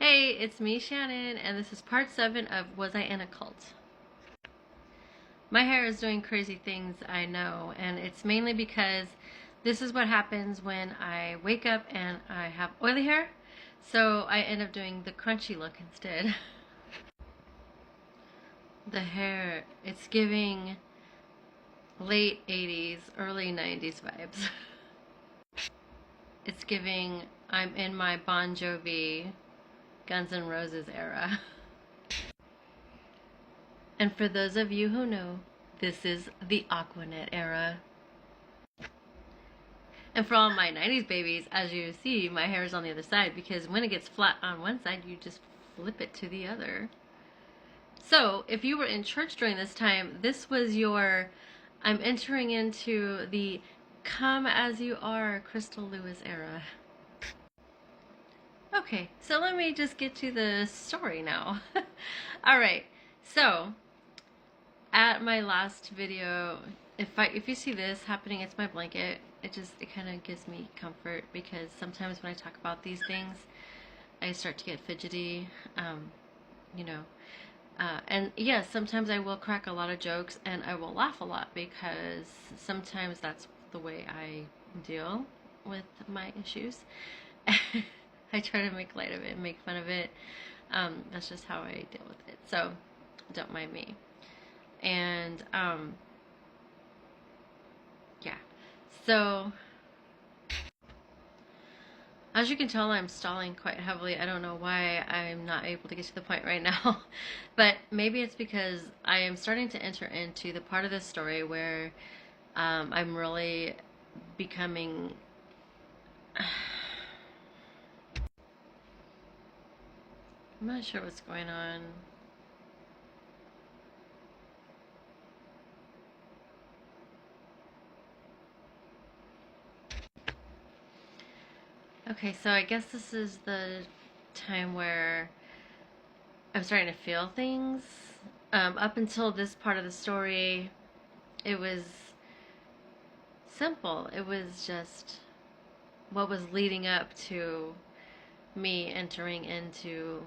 Hey, it's me, Shannon, and this is part 7 of Was I in a Cult? My hair is doing crazy things, I know, and it's mainly because this is what happens when I wake up and I have oily hair, so I end up doing the crunchy look instead. The hair, it's giving late 80s, early 90s vibes. It's giving I'm in my Bon Jovi, Guns N' Roses era. And for those of you who know, this is the Aquanet era. And for all my 90s babies, as you see, my hair is on the other side because when it gets flat on one side, you just flip it to the other. So, if you were in church during this time, this was your I'm entering into the Come As You Are Crystal Lewis era. Okay, so let me just get to the story now. Alright, so at my last video, if you see this happening, it's my blanket. It kind of gives me comfort because sometimes when I talk about these things, I start to get fidgety, you know. And yes, sometimes I will crack a lot of jokes and I will laugh a lot because sometimes that's the way I deal with my issues. I try to make light of it and make fun of it. That's just how I deal with it. So don't mind me. And yeah. So as you can tell, I'm stalling quite heavily. I don't know why I'm not able to get to the point right now. But maybe it's because I am starting to enter into the part of the story where I'm really becoming I'm not sure what's going on. Okay, so I guess this is the time where I'm starting to feel things. Up until this part of the story, it was simple. It was just what was leading up to me entering into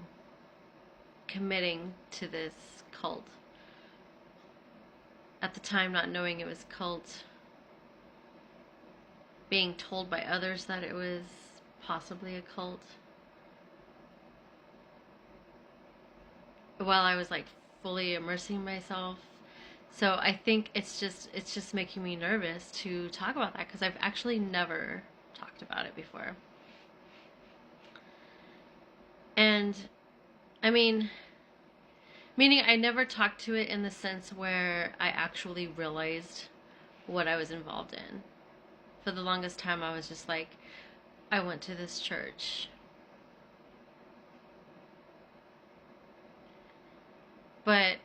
committing to this cult. At the time, not knowing it was cult, being told by others that it was possibly a cult. While I was like fully immersing myself. So I think it's just making me nervous to talk about that because I've actually never talked about it before. And I mean, meaning I never talked to it in the sense where I actually realized what I was involved in. For the longest time I was just like, I went to this church. But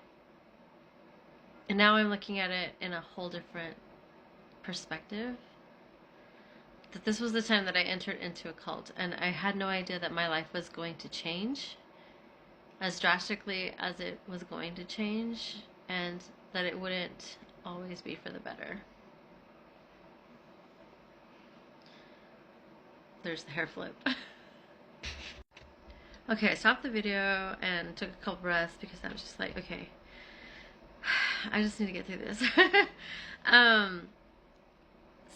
and now I'm looking at it in a whole different perspective. That this was the time that I entered into a cult, and I had no idea that my life was going to change as drastically as it was going to change, and that it wouldn't always be for the better. There's the hair flip. Okay, I stopped the video and took a couple breaths because I was just like, okay, I just need to get through this.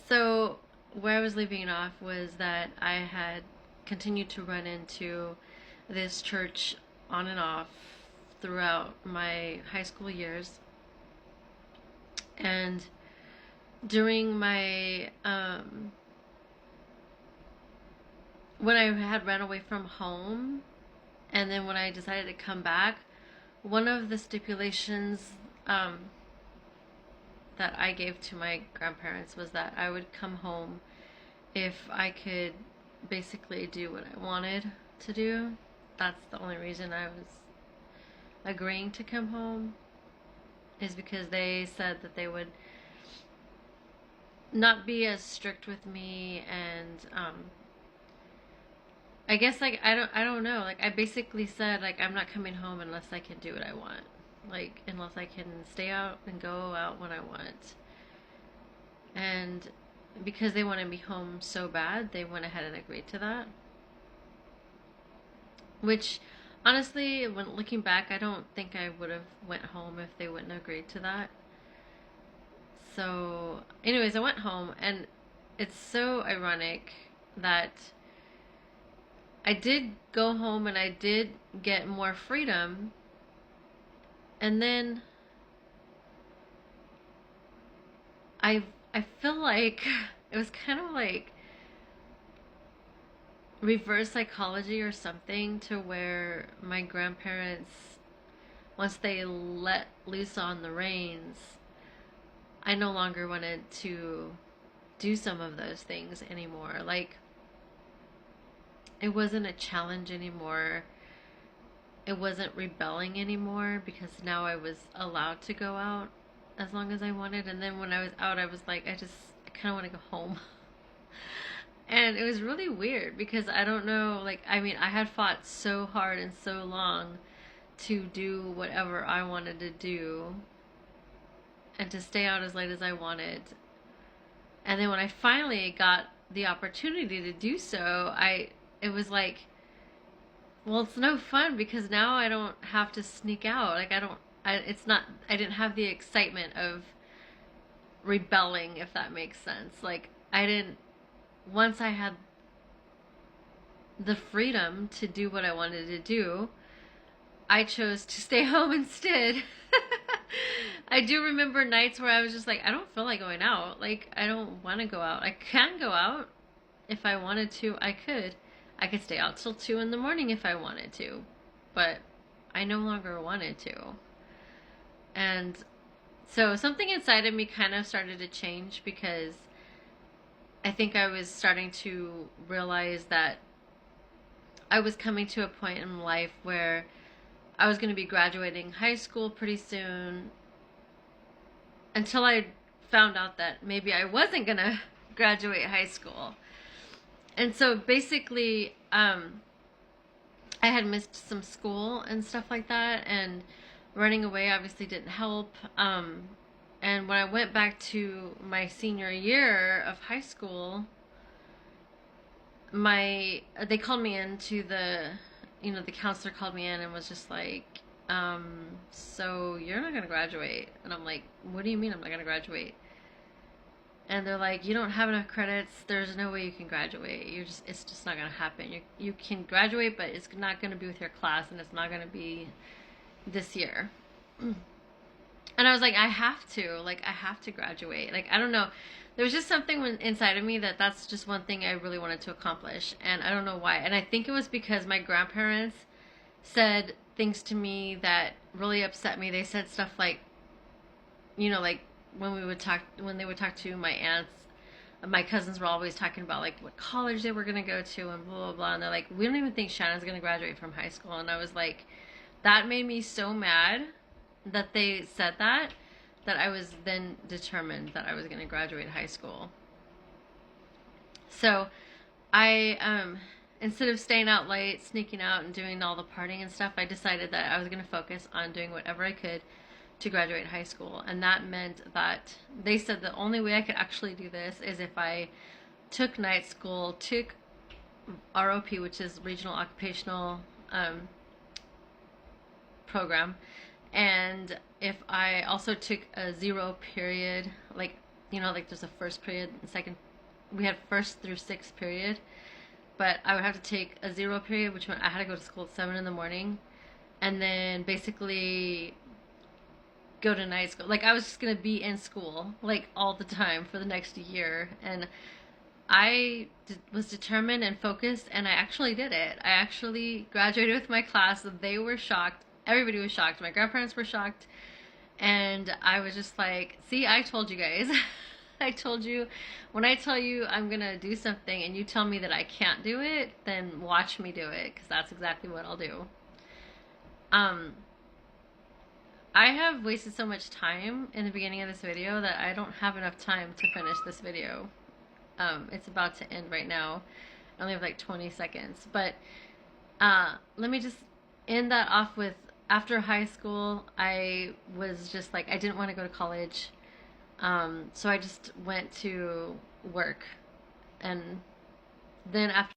So where I was leaving it off was that I had continued to run into this church on and off throughout my high school years. And during my when I had ran away from home and then when I decided to come back, one of the stipulations that I gave to my grandparents was that I would come home if I could basically do what I wanted to do. That's the only reason I was agreeing to come home, is because they said that they would not be as strict with me, and I guess like I don't know, like I basically said like I'm not coming home unless I can do what I want, like unless I can stay out and go out when I want. And because they wanted me home so bad, they went ahead and agreed to that. which honestly, when looking back, I don't think I would have went home if they wouldn't agree to that. So, anyways, I went home, and it's so ironic that I did go home and I did get more freedom, and then I feel like it was kind of like reverse psychology or something, to where my grandparents, once they let loose on the reins, I no longer wanted to do some of those things anymore. Like, it wasn't a challenge anymore. It wasn't rebelling anymore, because now I was allowed to go out as long as I wanted. And then when I was out, I was like, I kind of want to go home. And it was really weird, because I don't know, like, I mean, I had fought so hard and so long to do whatever I wanted to do and to stay out as late as I wanted. And then when I finally got the opportunity to do so, it was like, well, it's no fun, because now I don't have to sneak out. Like, it's not, I didn't have the excitement of rebelling, if that makes sense. Like, I didn't, once I had the freedom to do what I wanted to do, I chose to stay home instead. I do remember nights where I was just like, I don't feel like going out. Like, I don't want to go out. I can go out if I wanted to. I could. I could stay out till 2 in the morning if I wanted to. But I no longer wanted to. And so something inside of me kind of started to change, because I think I was starting to realize that I was coming to a point in life where I was going to be graduating high school pretty soon, until I found out that maybe I wasn't going to graduate high school. And so basically, I had missed some school and stuff like that, and running away obviously didn't help. And when I went back to my senior year of high school, they called me into the counselor called me in and was just like, so you're not gonna graduate. And I'm like, what do you mean I'm not gonna graduate? And they're like, you don't have enough credits. There's no way you can graduate. It's just not gonna happen. You can graduate, but it's not gonna be with your class, and it's not gonna be this year. And I was like, I have to graduate. Like, I don't know. There was just something inside of me that's just one thing I really wanted to accomplish. And I don't know why. And I think it was because my grandparents said things to me that really upset me. They said stuff like, like when they would talk to my aunts, my cousins were always talking about like what college they were going to go to and blah, blah, blah. And they're like, we don't even think Shannon's going to graduate from high school. And I was like, that made me so mad that they said that I was then determined that I was going to graduate high school. So I, instead of staying out late, sneaking out and doing all the partying and stuff, I decided that I was going to focus on doing whatever I could to graduate high school. And that meant that they said the only way I could actually do this is if I took night school, took ROP, which is Regional Occupational Program, and if I also took a 0 period, like there's a first period and second, we had first through sixth period, but I would have to take a 0 period, which meant I had to go to school at 7 in the morning, and then basically go to night school. Like, I was just gonna be in school like all the time for the next year, and I was determined and focused, and I actually did it. I actually graduated with my class. They were shocked. Everybody was shocked. My grandparents were shocked. And I was just like, see, I told you guys. I told you. When I tell you I'm going to do something and you tell me that I can't do it, then watch me do it, because that's exactly what I'll do. I have wasted so much time in the beginning of this video that I don't have enough time to finish this video. It's about to end right now. I only have like 20 seconds. But let me just end that off with, after high school, I was just like, I didn't want to go to college. So I just went to work. And then after